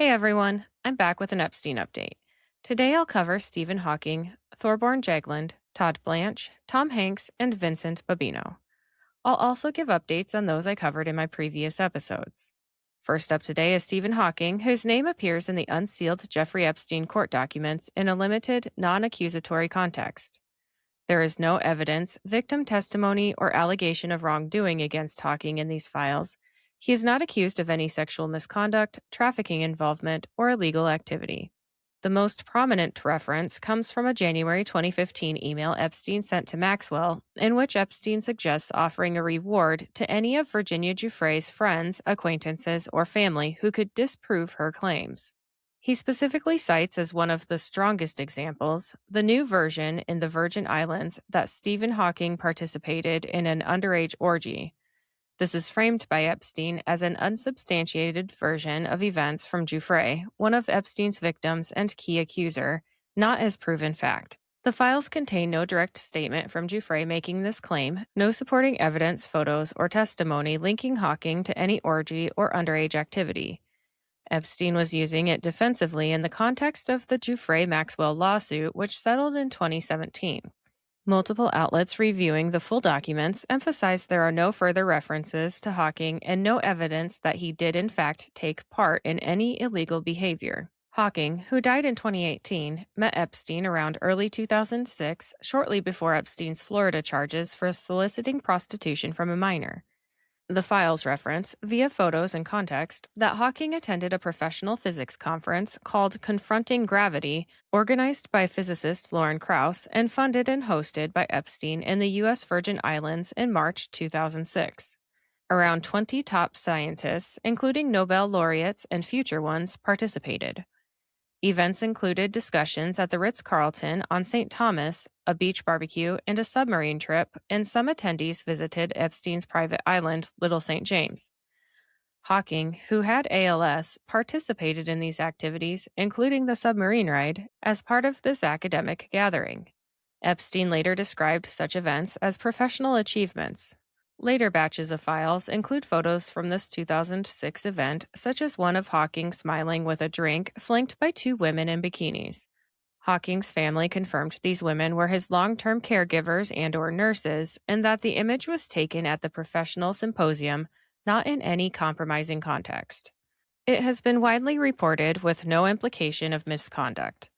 Hey everyone, I'm back with an Epstein update. Today I'll cover Stephen Hawking, Thorborne Jagland, Todd Blanche, Tom Hanks, and Vincent Babino. I'll also give updates on those I covered in my previous episodes. First up today is Stephen Hawking, whose name appears in the unsealed Jeffrey Epstein court documents in a limited, non-accusatory context. There is no evidence, victim testimony, or allegation of wrongdoing against Hawking in these files. He is not accused of any sexual misconduct, trafficking involvement, or illegal activity. The most prominent reference comes from a January 2015 email Epstein sent to Maxwell, in which Epstein suggests offering a reward to any of Virginia Giuffre's friends, acquaintances, or family who could disprove her claims. He specifically cites as one of the strongest examples the new version in the Virgin Islands that Stephen Hawking participated in an underage orgy. This is framed by Epstein as an unsubstantiated version of events from Giuffre, one of Epstein's victims and key accuser, not as proven fact. The files contain no direct statement from Giuffre making this claim, no supporting evidence, photos, or testimony linking Hawking to any orgy or underage activity. Epstein was using it defensively in the context of the Giuffre-Maxwell lawsuit, which settled in 2017. Multiple outlets reviewing the full documents emphasize there are no further references to Hawking and no evidence that he did in fact take part in any illegal behavior. Hawking, who died in 2018, met Epstein around early 2006, shortly before Epstein's Florida charges for soliciting prostitution from a minor. The files reference, via photos and context, that Hawking attended a professional physics conference called Confronting Gravity, organized by physicist Lauren Krauss and funded and hosted by Epstein in the U.S. Virgin Islands in March 2006. Around 20 top scientists, including Nobel laureates and future ones, participated. Events included discussions at the Ritz-Carlton on St. Thomas, a beach barbecue, and a submarine trip, and some attendees visited Epstein's private island, Little St. James. Hawking, who had ALS, participated in these activities, including the submarine ride, as part of this academic gathering. Epstein later described such events as professional achievements. Later batches of files include photos from this 2006 event, such as one of Hawking smiling with a drink flanked by two women in bikinis. Hawking's family confirmed these women were his long-term caregivers and/or nurses, and that the image was taken at the professional symposium, not in any compromising context. It has been widely reported with no implication of misconduct.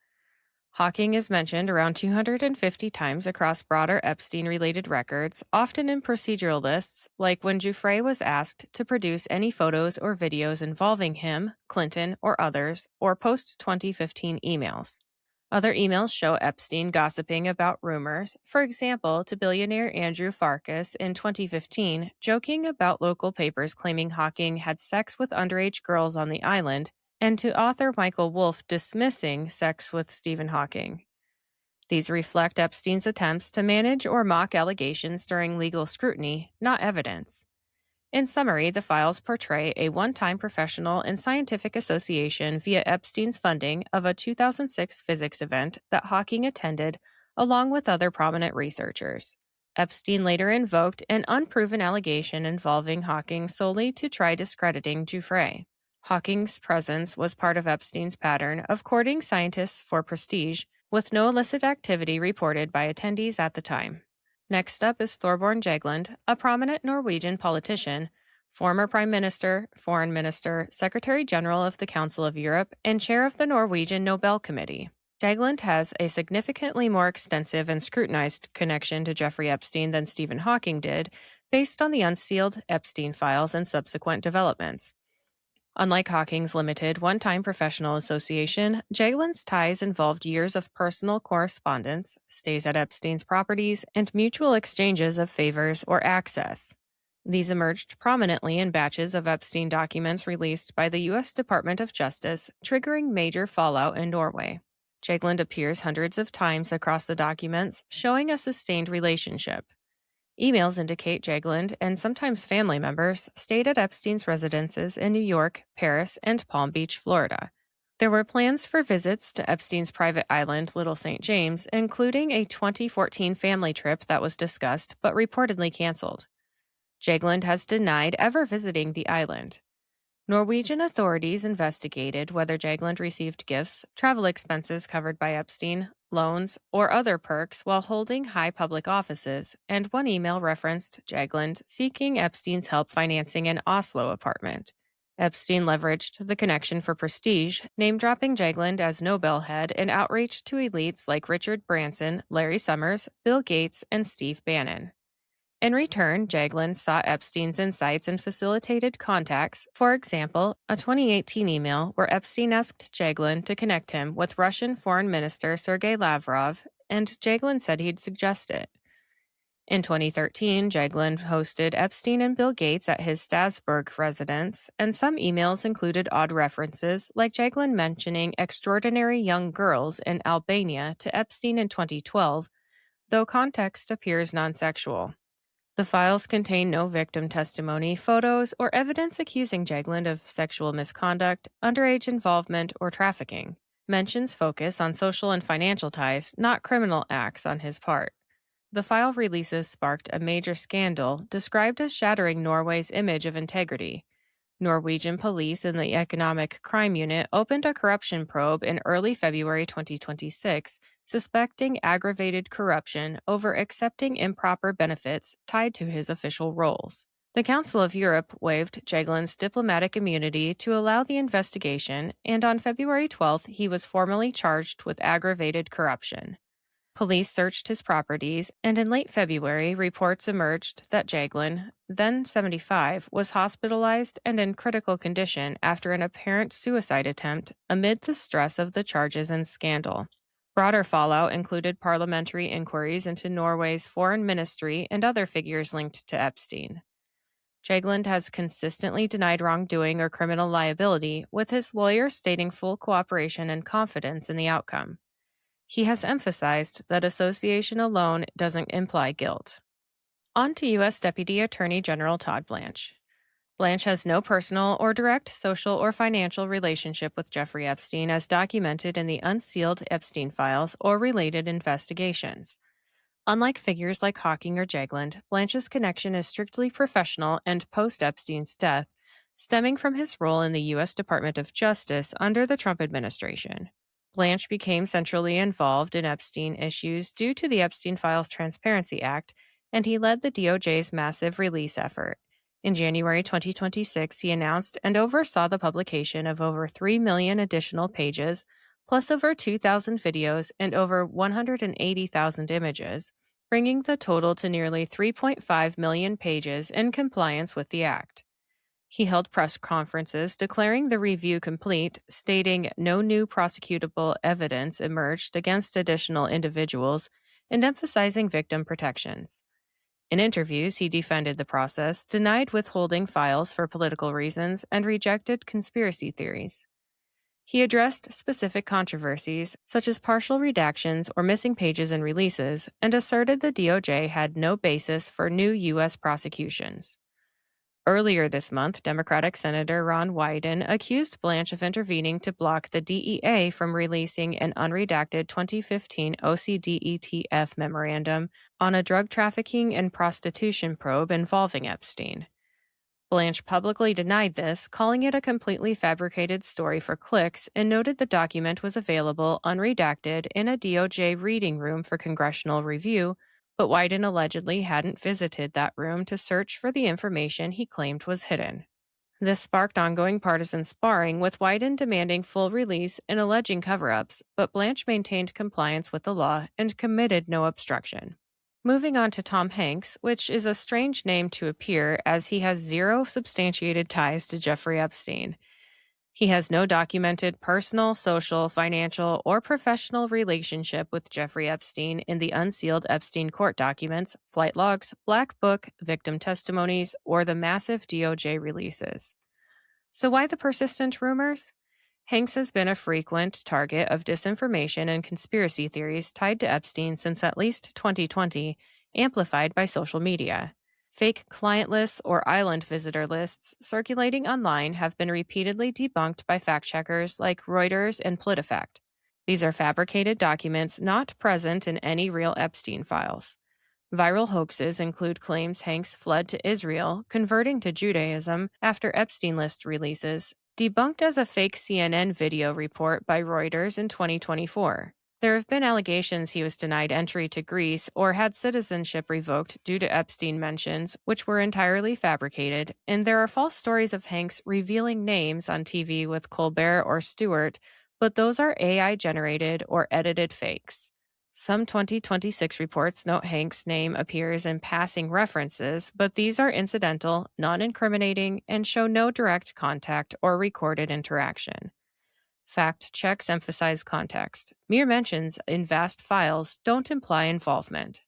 Hawking is mentioned around 250 times across broader Epstein-related records, often in procedural lists, like when Giuffre was asked to produce any photos or videos involving him, Clinton, or others, or post-2015 emails. Other emails show Epstein gossiping about rumors, for example, to billionaire Andrew Farkas in 2015, joking about local papers claiming Hawking had sex with underage girls on the island, and to author Michael Wolff dismissing sex with Stephen Hawking. These reflect Epstein's attempts to manage or mock allegations during legal scrutiny, not evidence. In summary, the files portray a one-time professional and scientific association via Epstein's funding of a 2006 physics event that Hawking attended along with other prominent researchers. Epstein later invoked an unproven allegation involving Hawking solely to try discrediting Giuffre. Hawking's presence was part of Epstein's pattern of courting scientists for prestige, with no illicit activity reported by attendees at the time. Next up is Thorborne Jagland, a prominent Norwegian politician, former Prime Minister, Foreign Minister, Secretary General of the Council of Europe, and chair of the Norwegian Nobel Committee. Jagland has a significantly more extensive and scrutinized connection to Jeffrey Epstein than Stephen Hawking did, based on the unsealed Epstein files and subsequent developments. Unlike Hawking's limited one-time professional association, Jagland's ties involved years of personal correspondence, stays at Epstein's properties, and mutual exchanges of favors or access. These emerged prominently in batches of Epstein documents released by the U.S. Department of Justice, triggering major fallout in Norway. Jagland appears hundreds of times across the documents, showing a sustained relationship. Emails indicate Jagland and sometimes family members stayed at Epstein's residences in New York, Paris, and Palm Beach, Florida. There were plans for visits to Epstein's private island, Little St. James, including a 2014 family trip that was discussed but reportedly canceled. Jagland has denied ever visiting the island. Norwegian authorities investigated whether Jagland received gifts, travel expenses covered by Epstein, loans, or other perks while holding high public offices, and one email referenced Jagland seeking Epstein's help financing an Oslo apartment. Epstein leveraged the connection for prestige, name-dropping Jagland as Nobel head and outreach to elites like Richard Branson, Larry Summers, Bill Gates, and Steve Bannon. In return, Jagland sought Epstein's insights and facilitated contacts. For example, a 2018 email where Epstein asked Jagland to connect him with Russian Foreign Minister Sergei Lavrov, and Jagland said he'd suggest it. In 2013, Jagland hosted Epstein and Bill Gates at his Strasbourg residence, and some emails included odd references, like Jagland mentioning extraordinary young girls in Albania to Epstein in 2012, though context appears non-sexual. The files contain no victim testimony, photos, or evidence accusing Jagland of sexual misconduct, underage involvement, or trafficking. Mentions focus on social and financial ties, not criminal acts on his part. The file releases sparked a major scandal described as shattering Norway's image of integrity. Norwegian police in the Economic Crime Unit opened a corruption probe in early February 2026, suspecting aggravated corruption over accepting improper benefits tied to his official roles. The Council of Europe waived Jagland's diplomatic immunity to allow the investigation, and on February 12th, he was formally charged with aggravated corruption. Police searched his properties, and in late February, reports emerged that Jagland, then 75, was hospitalized and in critical condition after an apparent suicide attempt amid the stress of the charges and scandal. Broader fallout included parliamentary inquiries into Norway's foreign ministry and other figures linked to Epstein. Jagland has consistently denied wrongdoing or criminal liability, with his lawyers stating full cooperation and confidence in the outcome. He has emphasized that association alone doesn't imply guilt. On to U.S. Deputy Attorney General Todd Blanche. Blanche has no personal or direct social or financial relationship with Jeffrey Epstein as documented in the unsealed Epstein files or related investigations. Unlike figures like Hawking or Jagland, Blanche's connection is strictly professional and post-Epstein's death, stemming from his role in the U.S. Department of Justice under the Trump administration. Blanche became centrally involved in Epstein issues due to the Epstein Files Transparency Act, and he led the DOJ's massive release effort. In January 2026, he announced and oversaw the publication of over 3 million additional pages, plus over 2,000 videos and over 180,000 images, bringing the total to nearly 3.5 million pages in compliance with the Act. He held press conferences declaring the review complete, stating no new prosecutable evidence emerged against additional individuals, and emphasizing victim protections. In interviews, he defended the process, denied withholding files for political reasons, and rejected conspiracy theories. He addressed specific controversies, such as partial redactions or missing pages in releases, and asserted the DOJ had no basis for new U.S. prosecutions. Earlier this month, Democratic Senator Ron Wyden accused Blanche of intervening to block the DEA from releasing an unredacted 2015 OCDETF memorandum on a drug trafficking and prostitution probe involving Epstein. Blanche publicly denied this, calling it a completely fabricated story for clicks, and noted the document was available unredacted in a DOJ reading room for congressional review, but Wyden allegedly hadn't visited that room to search for the information he claimed was hidden. This sparked ongoing partisan sparring, with Wyden demanding full release and alleging cover-ups, but Blanche maintained compliance with the law and committed no obstruction. Moving on to Tom Hanks, which is a strange name to appear as he has zero substantiated ties to Jeffrey Epstein. He has no documented personal, social, financial, or professional relationship with Jeffrey Epstein in the unsealed Epstein court documents, flight logs, Black Book, victim testimonies, or the massive DOJ releases. So why the persistent rumors? Hanks has been a frequent target of disinformation and conspiracy theories tied to Epstein since at least 2020, amplified by social media. Fake client lists or island visitor lists circulating online have been repeatedly debunked by fact-checkers like Reuters and PolitiFact. These are fabricated documents not present in any real Epstein files. Viral hoaxes include claims Hanks fled to Israel, converting to Judaism after Epstein list releases, debunked as a fake CNN video report by Reuters in 2024. There have been allegations he was denied entry to Greece or had citizenship revoked due to Epstein mentions, which were entirely fabricated, and there are false stories of Hanks revealing names on TV with Colbert or Stewart, but those are AI-generated or edited fakes. Some 2026 reports note Hanks' name appears in passing references, but these are incidental, non-incriminating, and show no direct contact or recorded interaction. Fact checks emphasize context. Mere mentions in vast files don't imply involvement.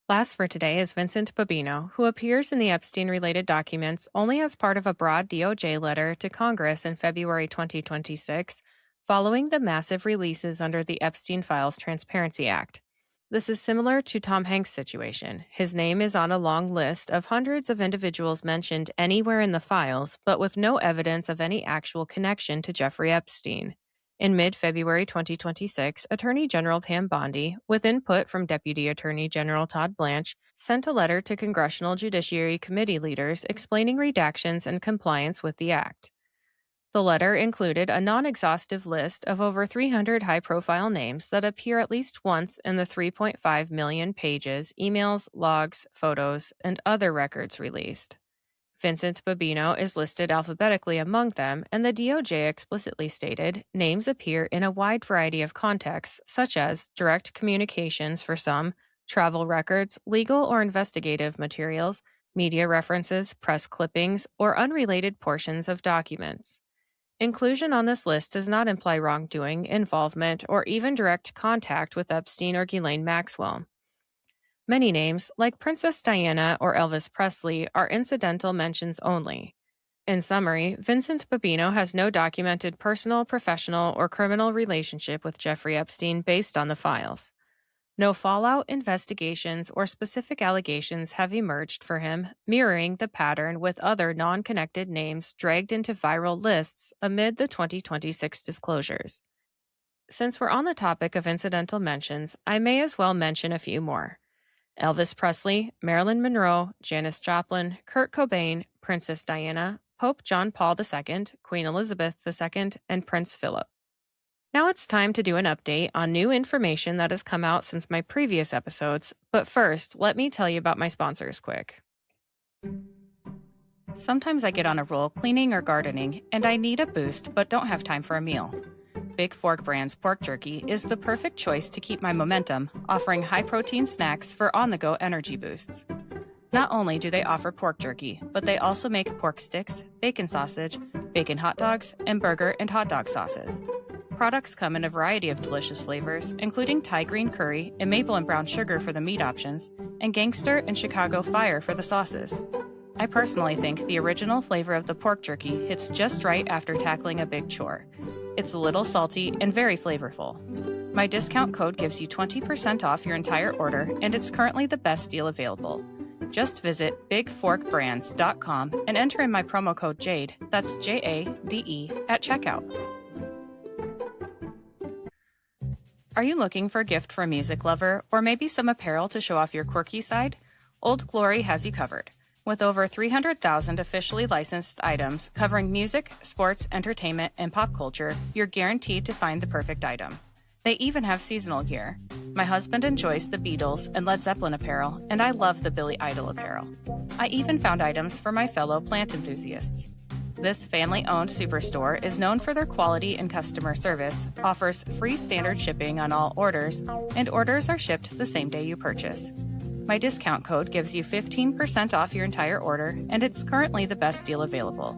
Last for today is Vincent Babino, who appears in the Epstein-related documents only as part of a broad DOJ letter to Congress in February 2026, following the massive releases under the Epstein Files Transparency Act. This is similar to Tom Hanks' situation. His name is on a long list of hundreds of individuals mentioned anywhere in the files, but with no evidence of any actual connection to Jeffrey Epstein. In mid-February 2026, Attorney General Pam Bondi, with input from Deputy Attorney General Todd Blanche, sent a letter to Congressional Judiciary Committee leaders explaining redactions and compliance with the act. The letter included a non-exhaustive list of over 300 high-profile names that appear at least once in the 3.5 million pages, emails, logs, photos, and other records released. Vincent Babino is listed alphabetically among them, and the DOJ explicitly stated names appear in a wide variety of contexts, such as direct communications for some, travel records, legal or investigative materials, media references, press clippings, or unrelated portions of documents. Inclusion on this list does not imply wrongdoing, involvement, or even direct contact with Epstein or Ghislaine Maxwell. Many names, like Princess Diana or Elvis Presley, are incidental mentions only. In summary, Vincent Babino has no documented personal, professional, or criminal relationship with Jeffrey Epstein based on the files. No fallout, investigations, or specific allegations have emerged for him, mirroring the pattern with other non-connected names dragged into viral lists amid the 2026 disclosures. Since we're on the topic of incidental mentions, I may as well mention a few more. Elvis Presley, Marilyn Monroe, Janis Joplin, Kurt Cobain, Princess Diana, Pope John Paul II, Queen Elizabeth II, and Prince Philip. Now it's time to do an update on new information that has come out since my previous episodes, but first, let me tell you about my sponsors quick. Sometimes I get on a roll cleaning or gardening, and I need a boost but don't have time for a meal. Big Fork Brand's pork jerky is the perfect choice to keep my momentum, offering high-protein snacks for on-the-go energy boosts. Not only do they offer pork jerky, but they also make pork sticks, bacon sausage, bacon hot dogs, and burger and hot dog sauces. Products come in a variety of delicious flavors, including Thai green curry and maple and brown sugar for the meat options, and gangster and Chicago fire for the sauces. I personally think the original flavor of the pork jerky hits just right after tackling a big chore. It's a little salty and very flavorful. My discount code gives you 20% off your entire order, and it's currently the best deal available. Just visit bigforkbrands.com and enter in my promo code JADE, that's J-A-D-E, at checkout. Are you looking for a gift for a music lover, or maybe some apparel to show off your quirky side? Old Glory has you covered. With over 300,000 officially licensed items covering music, sports, entertainment, and pop culture, you're guaranteed to find the perfect item. They even have seasonal gear. My husband enjoys the Beatles and Led Zeppelin apparel, and I love the Billy Idol apparel. I even found items for my fellow plant enthusiasts. This family-owned superstore is known for their quality and customer service, offers free standard shipping on all orders, and orders are shipped the same day you purchase. My discount code gives you 15% off your entire order, and it's currently the best deal available.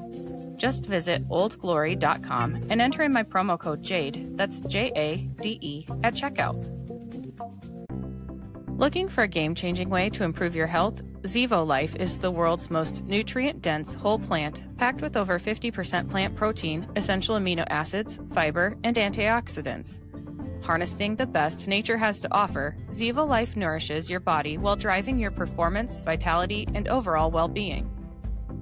Just visit oldglory.com and enter in my promo code JADE, that's J-A-D-E, at checkout. Looking for a game-changing way to improve your health? Zevo Life is the world's most nutrient-dense whole plant, packed with over 50% plant protein, essential amino acids, fiber, and antioxidants. Harnessing the best nature has to offer, Zevo Life nourishes your body while driving your performance, vitality, and overall well-being.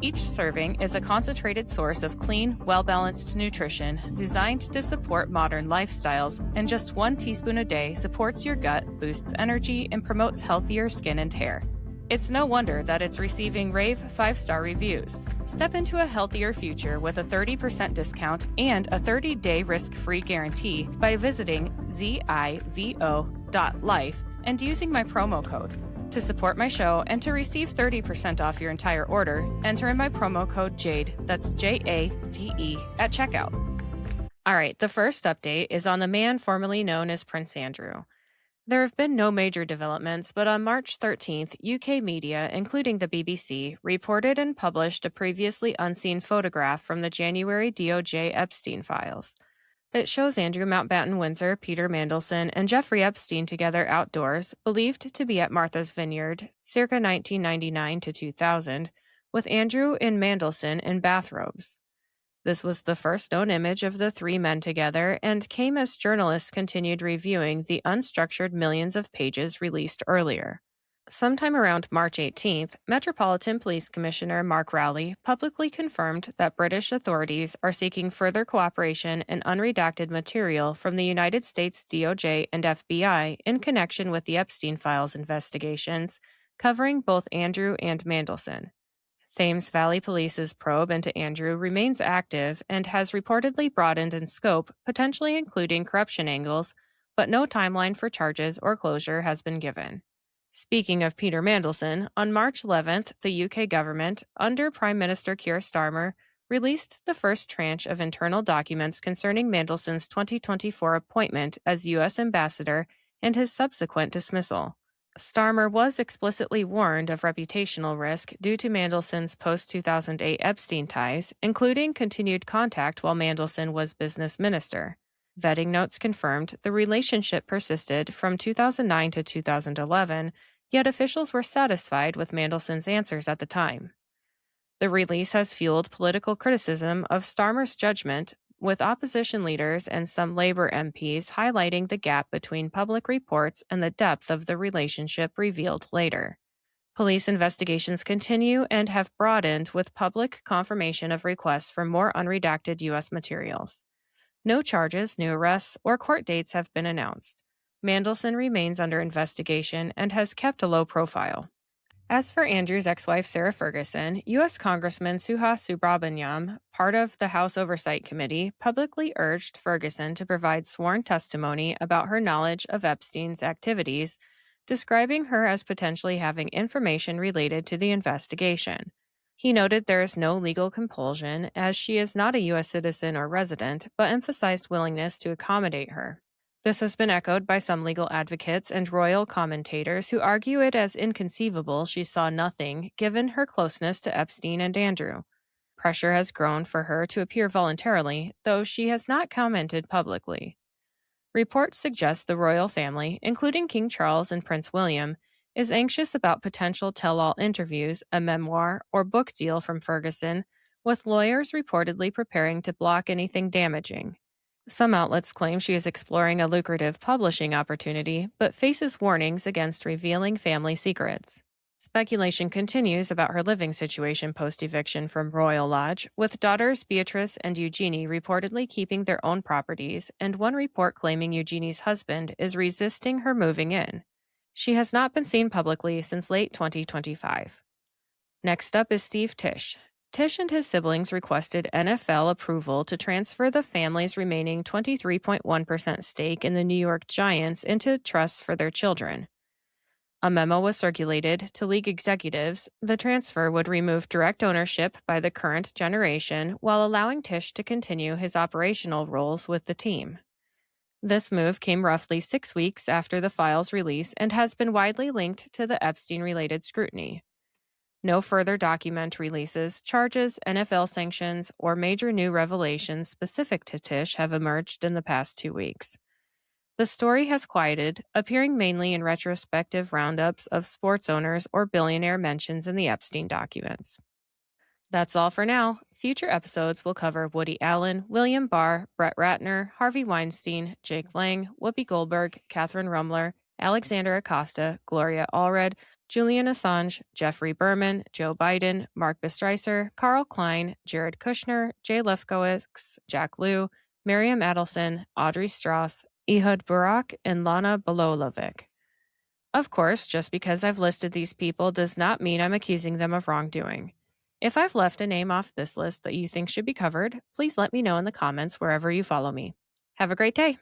Each serving is a concentrated source of clean, well-balanced nutrition designed to support modern lifestyles, and just 1 teaspoon a day supports your gut, boosts energy, and promotes healthier skin and hair. It's no wonder that it's receiving rave 5-star reviews. Step into a healthier future with a 30% discount and a 30-day risk-free guarantee by visiting zivo.life and using my promo code. To support my show and to receive 30% off your entire order, enter in my promo code JADE, that's JADE, at checkout. All right, the first update is on the man formerly known as Prince Andrew. There have been no major developments, but on March 13th, UK media, including the BBC, reported and published a previously unseen photograph from the January DOJ Epstein files. It shows Andrew Mountbatten Windsor, Peter Mandelson, and Jeffrey Epstein together outdoors, believed to be at Martha's Vineyard, circa 1999 to 2000, with Andrew and Mandelson in bathrobes. This was the first known image of the 3 men together and came as journalists continued reviewing the unstructured millions of pages released earlier. Sometime around March 18th, Metropolitan Police Commissioner Mark Rowley publicly confirmed that British authorities are seeking further cooperation and unredacted material from the United States DOJ and FBI in connection with the Epstein files investigations, covering both Andrew and Mandelson. Thames Valley Police's probe into Andrew remains active and has reportedly broadened in scope, potentially including corruption angles, but no timeline for charges or closure has been given. Speaking of Peter Mandelson, on March 11th, the UK government, under Prime Minister Keir Starmer, released the first tranche of internal documents concerning Mandelson's 2024 appointment as U.S. ambassador and his subsequent dismissal. Starmer was explicitly warned of reputational risk due to Mandelson's post-2008 Epstein ties, including continued contact while Mandelson was business minister. Vetting notes confirmed the relationship persisted from 2009 to 2011, yet officials were satisfied with Mandelson's answers at the time. The release has fueled political criticism of Starmer's judgment, with opposition leaders and some Labour MPs highlighting the gap between public reports and the depth of the relationship revealed later. Police investigations continue and have broadened with public confirmation of requests for more unredacted U.S. materials. No charges, new arrests, or court dates have been announced. Mandelson remains under investigation and has kept a low profile. As for Andrew's ex-wife Sarah Ferguson, U.S. Congressman Suha Subramanyam, part of the House Oversight Committee, publicly urged Ferguson to provide sworn testimony about her knowledge of Epstein's activities, describing her as potentially having information related to the investigation. He noted there is no legal compulsion, as she is not a U.S. citizen or resident, but emphasized willingness to accommodate her. This has been echoed by some legal advocates and royal commentators who argue it as inconceivable she saw nothing, given her closeness to Epstein and Andrew. Pressure has grown for her to appear voluntarily, though she has not commented publicly. Reports suggest the royal family, including King Charles and Prince William, is anxious about potential tell-all interviews, a memoir, or book deal from Ferguson, with lawyers reportedly preparing to block anything damaging. Some outlets claim she is exploring a lucrative publishing opportunity, but faces warnings against revealing family secrets. Speculation continues about her living situation post-eviction from Royal Lodge, with daughters Beatrice and Eugenie reportedly keeping their own properties, and one report claiming Eugenie's husband is resisting her moving in. She has not been seen publicly since late 2025. Next up is Steve Tisch. Tisch and his siblings requested NFL approval to transfer the family's remaining 23.1% stake in the New York Giants into trusts for their children. A memo was circulated to league executives. The transfer would remove direct ownership by the current generation while allowing Tisch to continue his operational roles with the team. This move came roughly 6 weeks after the file's release and has been widely linked to the Epstein-related scrutiny. No further document releases, charges, NFL sanctions, or major new revelations specific to Tisch have emerged in the past 2 weeks. The story has quieted, appearing mainly in retrospective roundups of sports owners or billionaire mentions in the Epstein documents. That's all for now. Future episodes will cover Woody Allen, William Barr, Brett Ratner, Harvey Weinstein, Jake Lang, Whoopi Goldberg, Catherine Rumler, Alexander Acosta, Gloria Allred, Julian Assange, Jeffrey Berman, Joe Biden, Mark Bestreiser, Carl Klein, Jared Kushner, Jay Lefkowitz, Jack Liu, Miriam Adelson, Audrey Strauss, Ehud Barak, and Lana Bololovic. Of course, just because I've listed these people does not mean I'm accusing them of wrongdoing. If I've left a name off this list that you think should be covered, please let me know in the comments wherever you follow me. Have a great day.